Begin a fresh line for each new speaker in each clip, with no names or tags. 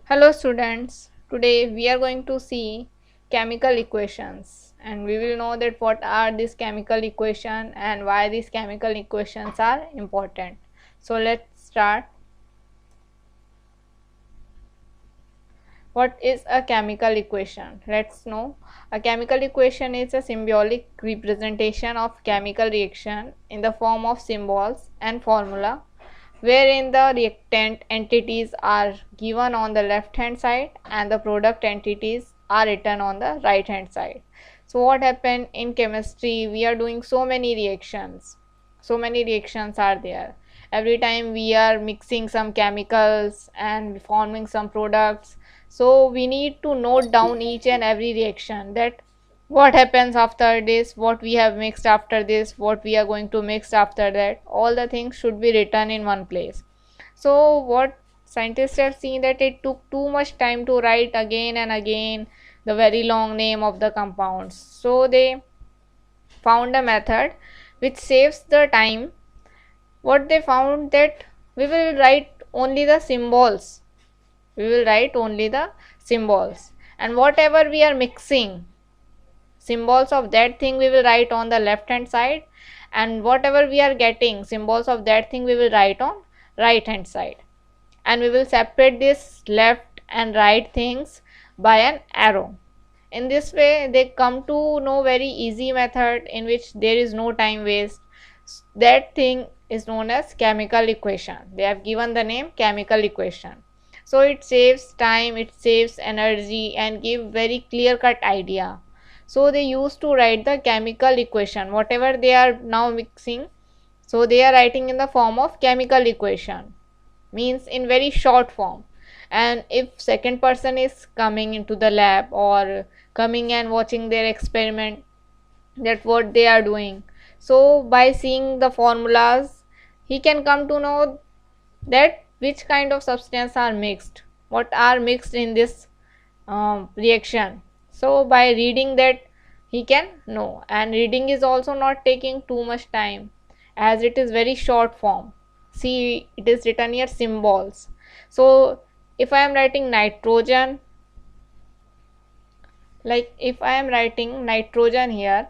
Hello students, today we are going to see chemical equations and we will know that what are these chemical equations and why these chemical equations are important. So let's start. What is a chemical equation? Let's know. A chemical equation is a symbolic representation of chemical reaction in the form of symbols and formula wherein the reactant entities are given on the left hand side and the product entities are written on the right hand side. So what happened in chemistry? We are doing so many reactions. So many reactions are there. Every time we are mixing some chemicals and forming some products. So we need to note down each and every reaction, that what happens after this, what we have mixed after this, what we are going to mix after that. All the things should be written in one place. So what scientists have seen, that it took too much time to write again and again the very long name of the compounds. So they found a method which saves the time. What they found, that we will write only the symbols. We will write only the symbols, and whatever we are mixing, symbols of that thing we will write on the left hand side, and whatever we are getting, symbols of that thing we will write on right hand side, and we will separate this left and right things by an arrow. In this way they come to know very easy method in which there is no time waste. That thing is known as chemical equation. They have given the name chemical equation. So it saves time, it saves energy and give very clear cut idea. So they used to write the chemical equation, whatever they are now mixing, so they are writing in the form of chemical equation, means in very short form. And if second person is coming into the lab or coming and watching their experiment, that what they are doing, so by seeing the formulas he can come to know that which kind of substance are mixed, what are mixed in this reaction. So by reading that he can know, and reading is also not taking too much time as it is very short form. See, it is written here symbols. So if I am writing nitrogen, like if I am writing nitrogen here,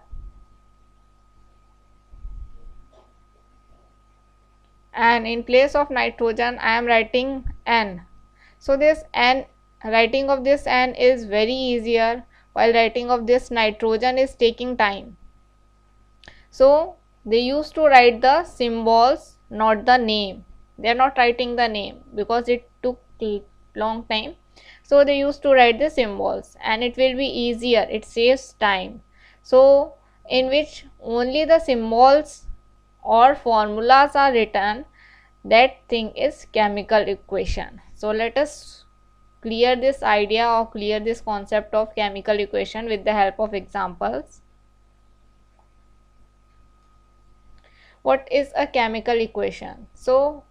and in place of nitrogen I am writing N. So this N, writing of this N is very easier, while writing of this nitrogen is taking time. So they used to write the symbols, not the name. They are not writing the name because it took long time. So they used to write the symbols and it will be easier, it saves time. So in which only the symbols or formulas are written, that thing is chemical equation. So let us clear this idea or clear this concept of chemical equation with the help of examples. What is a chemical equation? So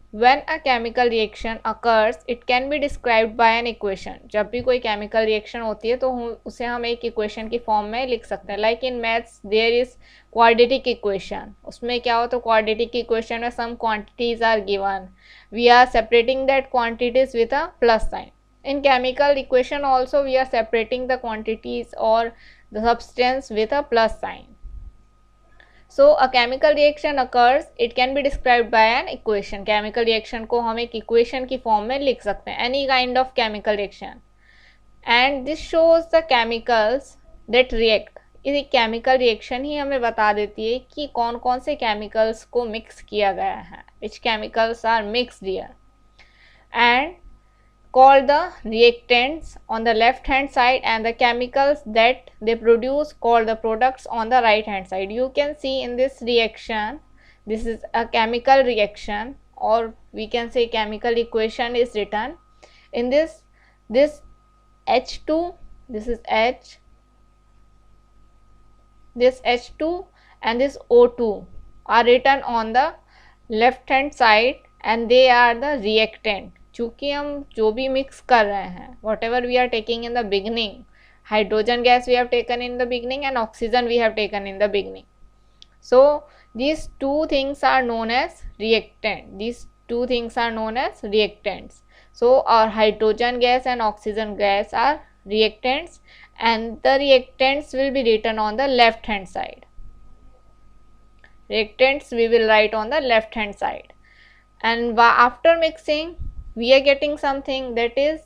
when a chemical reaction occurs, it can be described by an equation. जब भी कोई chemical reaction होती है तो उसे हम एक equation की form में लिख सकते हैं. Like in maths there is quadratic equation. उसमें क्या हो, तो quadratic equation में some quantities are given. We are separating that quantities with a plus sign. In chemical equation also we are separating the quantities or the substance with a plus sign. So a chemical reaction occurs, it can be described by an equation. Chemical reaction को हम एक equation की form में लिख सकते हैं. Any kind of chemical reaction. And this shows the chemicals that react. ये chemical reaction ही हमें बता देती है कि कौन कौन से chemicals को mix किया गया है. Which chemicals are mixed here. And called the reactants on the left hand side, and the chemicals that they produce called the products on the right hand side. You can see in this reaction, this is a chemical reaction, or we can say chemical equation is written. In this H2, this is H, this H2 and this O2 are written on the left hand side and they are the reactant. चूँकि हम जो भी mix कर रहे हैं, whatever we are taking in the beginning, hydrogen gas we have taken in the beginning and oxygen we have taken in the beginning. So these two things are known as reactant. These two things are known as reactants. So our hydrogen gas and oxygen gas are reactants, and the reactants will be written on the left hand side. Reactants we will write on the left hand side, and after mixing we are getting something, that is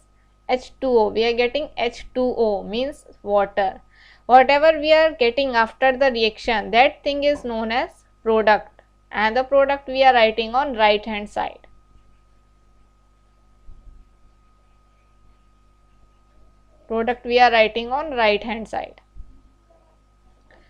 H2O. We are getting H2O, means water. Whatever we are getting after the reaction, that thing is known as product, and the product we are writing on right hand side. Product we are writing on right hand side.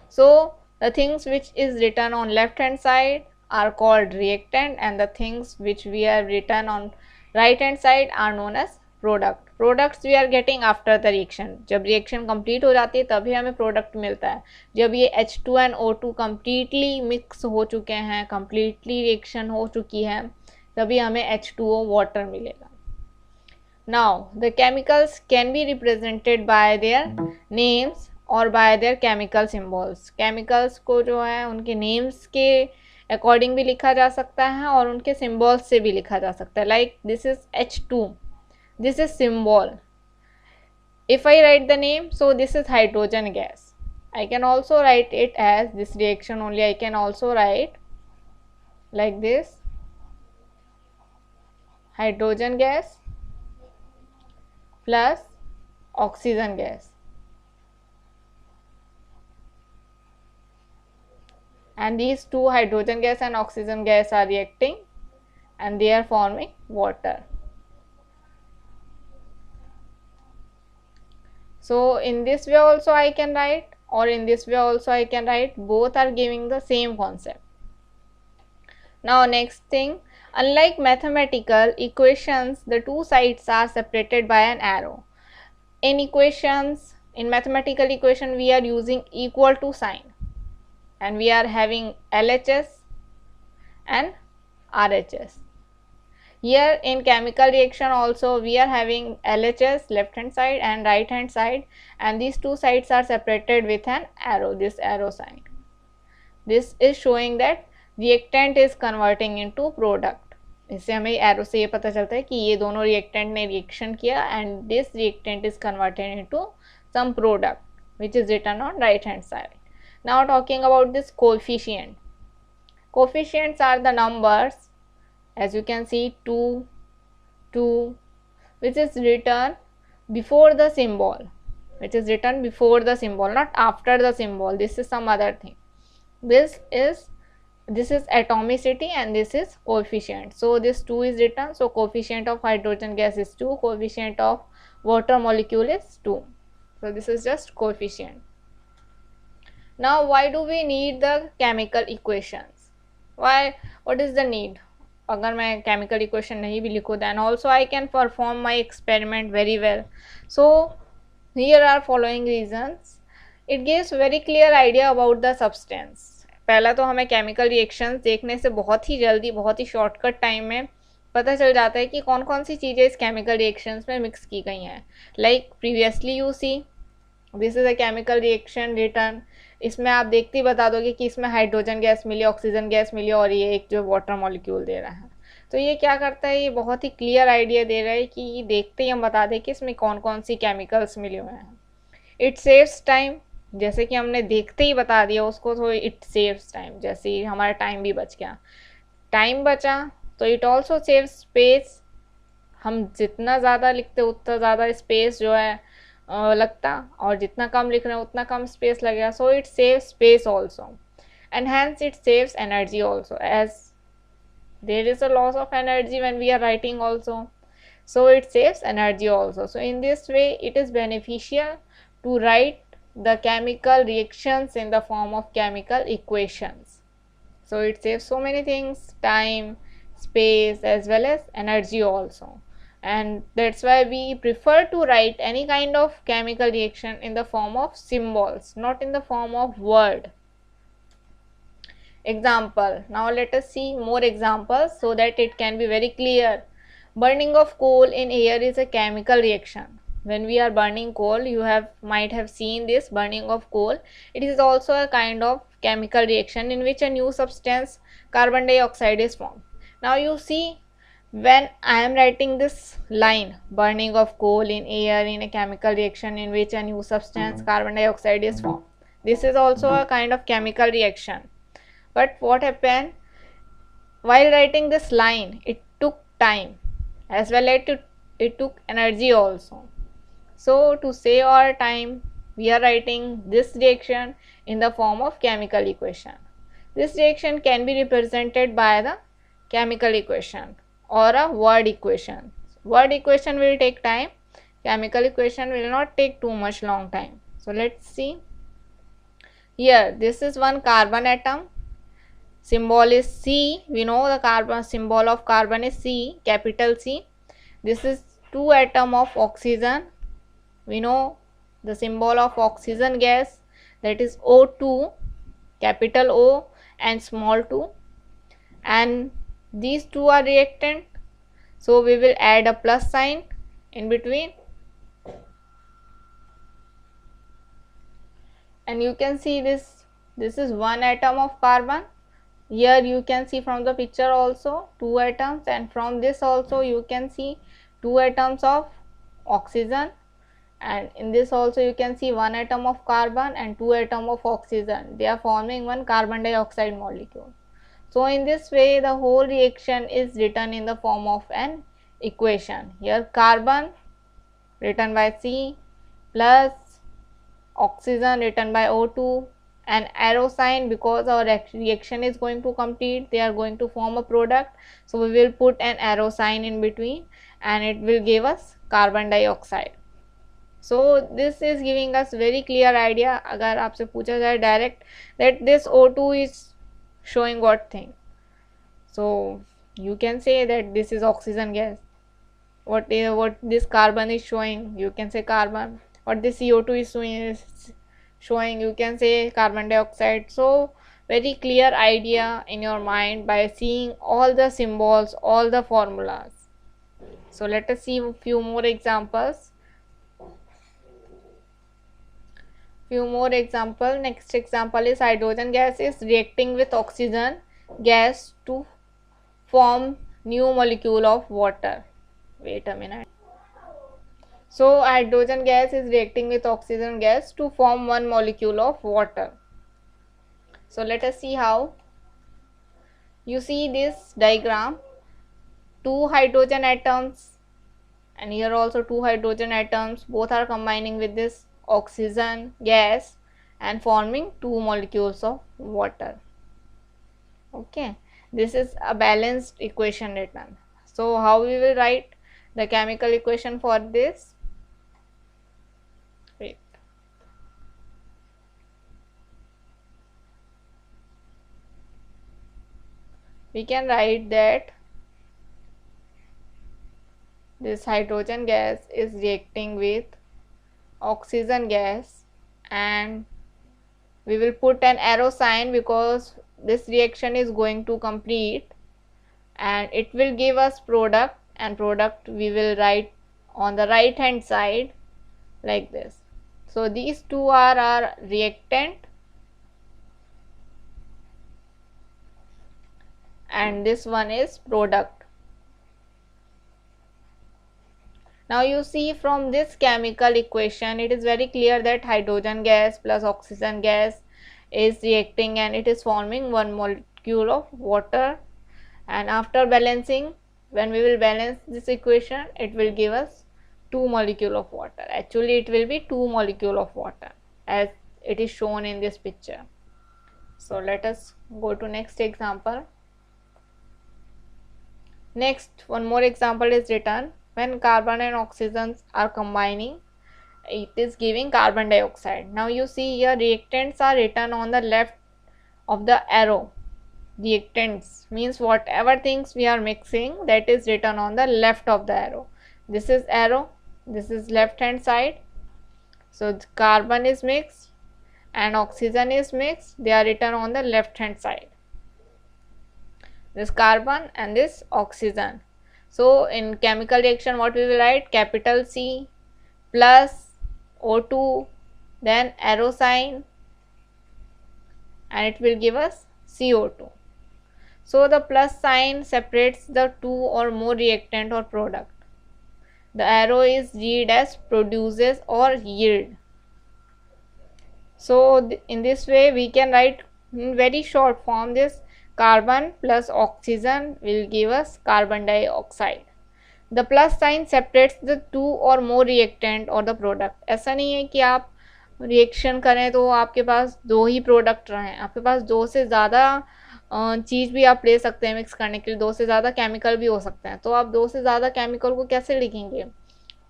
So the things which is written on left hand side are called reactant, and the things which we have written on right hand side are known as product. Products we are getting after the reaction. जब reaction complete हो जाती है तभी हमें product मिलता है. जब ये H2 and O2 completely mix हो चुके हैं, completely reaction हो चुकी है, तभी हमें H2O water मिलेगा. Now the chemicals can be represented by their names और by their chemical symbols. Chemicals को जो है उनके names के according भी लिखा जा सकता है और उनके symbols से भी लिखा जा सकता है. Like this is H2, this is symbol. If I write the name, so this is hydrogen gas. I can also write it as this reaction only. I can also write like this, hydrogen gas plus oxygen gas, and these two hydrogen gas and oxygen gas are reacting and they are forming water. So in this way also I can write, or in this way also I can write. Both are giving the same concept. Now next thing, unlike mathematical equations, the two sides are separated by an arrow. In equations, in mathematical equation, we are using equal to sign, and we are having LHS and RHS. Here in chemical reaction also we are having LHS left hand side and right hand side, and these two sides are separated with an arrow, this arrow sign. This is showing that reactant is converting into product. इससे हमें arrow से ये पता चलता है कि ये दोनों रिएक्टेंट ने रिएक्शन किया and this reactant is converted into some product which is written on right hand side. Now talking about this coefficient. Coefficients are the numbers, as you can see 2, 2, which is written before the symbol, not after the symbol. This is some other thing. This is atomicity and this is coefficient. So this 2 is written, so coefficient of hydrogen gas is 2, coefficient of water molecule is 2. So this is just coefficient. Now why do we need the chemical equations? Why? What is the need? अगर मैं chemical equation नहीं भी लिखूँ, then also I can perform my experiment very well. So here are following reasons. It gives very clear idea about the substance. पहला तो हमें chemical reactions देखने से बहुत ही जल्दी, बहुत ही शॉर्टकट टाइम में पता चल जाता है कि कौन कौन सी चीज़ें इस केमिकल रिएक्शंस में मिक्स की गई हैं. Like previously you see this is a chemical reaction return. इसमें आप देखते ही बता दोगे कि इसमें हाइड्रोजन गैस मिली, ऑक्सीजन गैस मिली और ये एक जो वाटर मॉलिक्यूल दे रहा है. तो ये क्या करता है, ये बहुत ही क्लियर आइडिया दे रहा है कि देखते ही हम बता दें कि इसमें कौन कौन सी केमिकल्स मिले हुए हैं. इट सेव्स टाइम, जैसे कि हमने देखते ही बता दिया उसको, तो इट सेव्स टाइम. जैसे ही हमारा टाइम भी बच गया, टाइम बचा, तो इट ऑल्सो सेव स्पेस. हम जितना ज़्यादा लिखते उतना ज़्यादा स्पेस जो है लगता, और जितना कम लिख रहे हैं उतना कम स्पेस लगेगा. So it save space also, and hence it saves energy also, as there is a loss of energy when we are writing also. So it saves energy also. So in this way it is beneficial to write the chemical reactions in the form of chemical equations. So it saves so many things, time, space, as well as energy also, and that's why we prefer to write any kind of chemical reaction in the form of symbols, not in the form of word. Example. Now let us see more examples so that it can be very clear. Burning of coal in air is a chemical reaction. When we are burning coal, you might have seen this burning of coal. It is also a kind of chemical reaction in which a new substance, carbon dioxide, is formed. Now you see when I am writing this line, burning of coal in air in a chemical reaction in which a new substance, carbon dioxide, is formed. This is also a kind of chemical reaction. But what happened? While writing this line, it took time as well as it took energy also. So to save our time, we are writing this reaction in the form of chemical equation. This reaction can be represented by the chemical equation or a word equation. Word equation will take time. Chemical equation will not take too much long time. So let's see. Here, this is one carbon atom. Symbol is C. We know the carbon symbol of carbon is C, capital C. This is two atom of oxygen. We know the symbol of oxygen gas, that is O2, capital O and small 2, and these two are reactant, so we will add a plus sign in between, and you can see this is one atom of carbon. Here you can see from the picture also two atoms, and from this also you can see two atoms of oxygen, and in this also you can see one atom of carbon and two atom of oxygen. They are forming one carbon dioxide molecule. So in this way the whole reaction is written in the form of an equation. Here carbon written by C plus oxygen written by O2, and arrow sign because our reaction is going to complete, they are going to form a product, so we will put an arrow sign in between and it will give us carbon dioxide. So this is giving us very clear idea. अगर आपसे पूछा जाए direct that this O2 is showing what thing, so you can say that this is oxygen gas. What this carbon is showing, you can say carbon. What this CO2 is showing, you can say carbon dioxide. So very clear idea in your mind by seeing all the symbols, all the formulas. So let us see a few more examples. Next example is hydrogen gas is reacting with oxygen gas to form new molecule of water. Wait a minute. So hydrogen gas is reacting with oxygen gas to form one molecule of water. So let us see how. You see this diagram, two hydrogen atoms, and here also two hydrogen atoms, both are combining with this oxygen gas and forming two molecules of water. Okay, this is a balanced equation written. So how we will write the chemical equation for this? Wait. We can write that this hydrogen gas is reacting with oxygen gas, and we will put an arrow sign because this reaction is going to complete and it will give us product, and product we will write on the right hand side like this. So these two are our reactant and this one is product. Now you see from this chemical equation, it is very clear that hydrogen gas plus oxygen gas is reacting and it is forming one molecule of water, and after balancing, when we will balance this equation, it will give us two molecule of water. Actually it will be two molecule of water as it is shown in this picture. So let us go to next example. Next, one more example is written. When carbon and oxygen are combining, it is giving carbon dioxide. Now you see here reactants are written on the left of the arrow. Reactants means whatever things we are mixing, that is written on the left of the arrow. This is arrow, this is left hand side. So carbon is mixed and oxygen is mixed, they are written on the left hand side. This carbon and this oxygen. So in chemical reaction, what we will write? Capital C plus O2, then arrow sign, and it will give us CO2. So the plus sign separates the two or more reactant or product. The arrow is read as produces or yield. So in this way we can write in very short form this carbon plus oxygen will give us carbon dioxide. The plus sign separates the two or more reactant or the product. ऐसा नहीं है कि आप reaction करें तो आपके पास दो ही product रहें, आपके पास दो से ज़्यादा चीज़ भी आप ले सकते हैं मिक्स करने के लिए, दो से ज़्यादा केमिकल भी हो सकते हैं. तो आप दो से ज़्यादा केमिकल को कैसे लिखेंगे?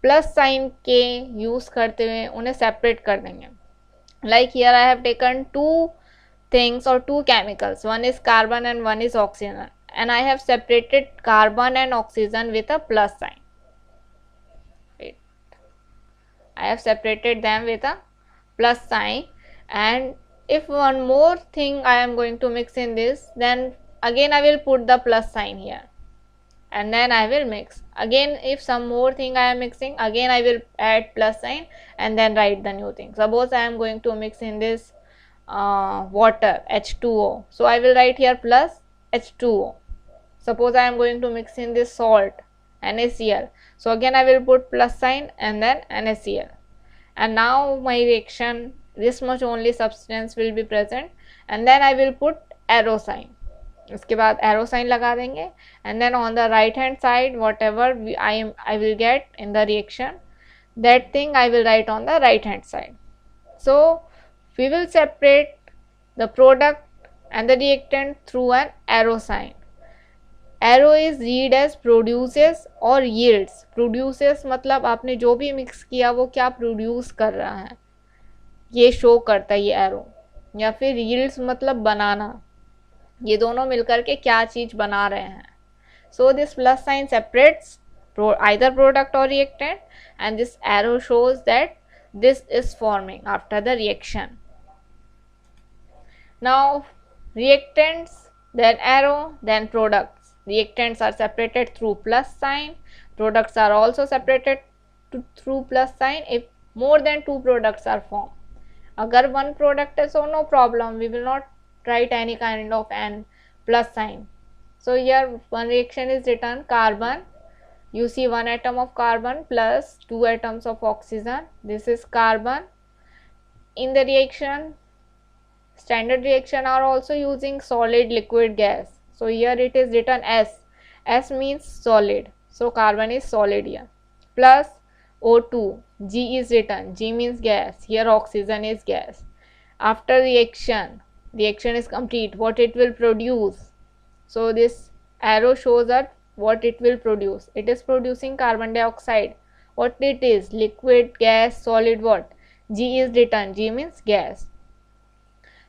प्लस साइन के यूज़ करते हुए उन्हें सेपरेट कर देंगे. Like here I have taken two things or two chemicals, one is carbon and one is oxygen, and I have separated carbon and oxygen with a plus sign. Wait. I have separated them with a plus sign, and if one more thing I am going to mix in this, then again I will put the plus sign here and then I will mix. Again if some more thing I am mixing, again I will add plus sign and then write the new thing. Suppose I am going to mix in this water H2O, so I will write here plus H2O. Suppose I am going to mix in this salt NaCl, so again I will put plus sign and then NaCl, and now my reaction this much only substance will be present, and then I will put arrow sign. इसके बाद arrow sign लगा देंगे and then on the right hand side whatever I will get in the reaction, that thing I will write on the right hand side. So we will separate the product and the reactant through an arrow sign. Arrow is read as produces और yields. Produces मतलब आपने जो भी mix किया वो क्या produce कर रहा है ये शो करता है ये एरो, या फिर यील्ड्स मतलब बनाना, ये दोनों मिलकर के क्या चीज़ बना रहे हैं. So this plus sign separates either product or reactant, and this arrow shows that this is forming after the reaction. Now reactants, then arrow, then products. Reactants are separated through plus sign, products are also separated through plus sign if more than two products are formed. अगर one product है so no problem, we will not write any kind of an plus sign. So here one reaction is written carbon, you see one atom of carbon plus two atoms of oxygen, this is carbon. In the reaction, standard reaction are also using solid, liquid, gas. So here it is written S means solid, so carbon is solid here, plus O2, G is written, G means gas, here oxygen is gas. After reaction is complete, what it will produce. So this arrow shows us what it will produce. It is producing carbon dioxide. What it is? Liquid, gas, solid, what? G is written, G means gas.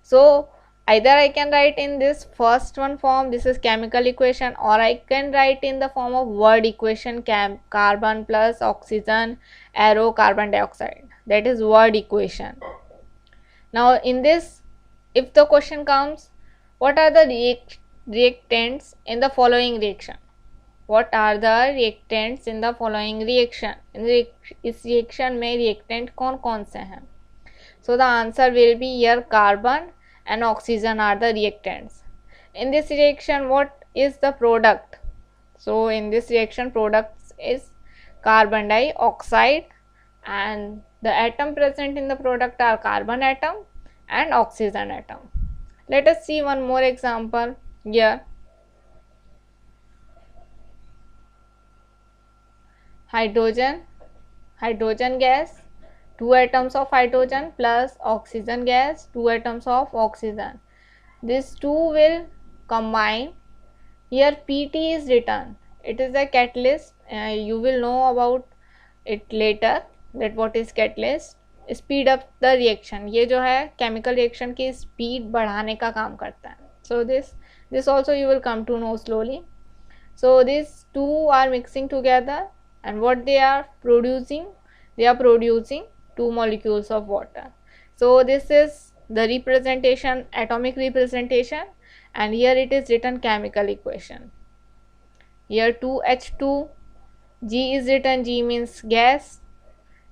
So either I can write in this first one form, this is chemical equation, or I can write in the form of word equation, carbon plus oxygen, arrow, carbon dioxide. That is word equation. Now in this, if the question comes, what are the reactants in the following reaction? What are the reactants in the following reaction? इस reaction में reactant कौन कौन से हैं? So the answer will be here carbon and oxygen are the reactants. In this reaction, what is the product? So in this reaction, product is carbon dioxide, and the atom present in the product are carbon atom and oxygen atom. Let us see one more example here. Hydrogen gas, two atoms of hydrogen plus oxygen gas, two atoms of oxygen. These two will combine. Here PT is written, it is a catalyst. You will know about it later that what is catalyst. Speed up the reaction, ये जो है chemical reaction की speed बढ़ाने का काम करता है. So this also you will come to know slowly. So these two are mixing together, and what they are producing? They are producing two molecules of water. So this is the representation, atomic representation, and here it is written chemical equation. Here 2H2, G is written, G means gas.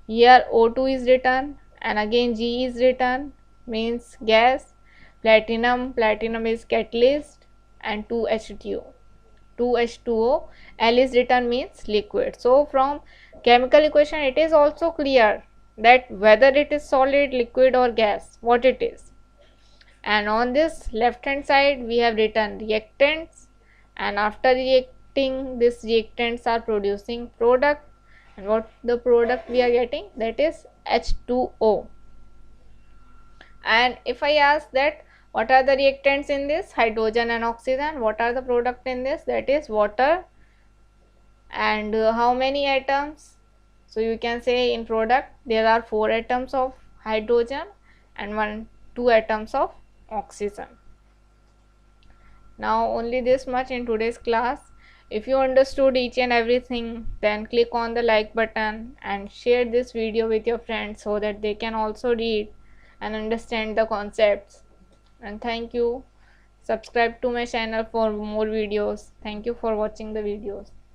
Here O2 is written, and again G is written, means gas. Platinum is catalyst, and 2H2O. 2H2O, L is written means liquid. So from chemical equation it is also clear that whether it is solid, liquid or gas, what it is. And on this left hand side we have written reactants, and after reacting these reactants are producing product, and what the product we are getting, that is H2O. And if I ask that what are the reactants in this, hydrogen and oxygen, what are the product in this, that is water, and how many atoms, so you can say in product there are 4 atoms of hydrogen and 2 atoms of oxygen. Now only this much in today's class. If you understood each and everything, then click on the like button and share this video with your friends so that they can also read and understand the concepts. And thank you. Subscribe to my channel for more videos. Thank you for watching the videos.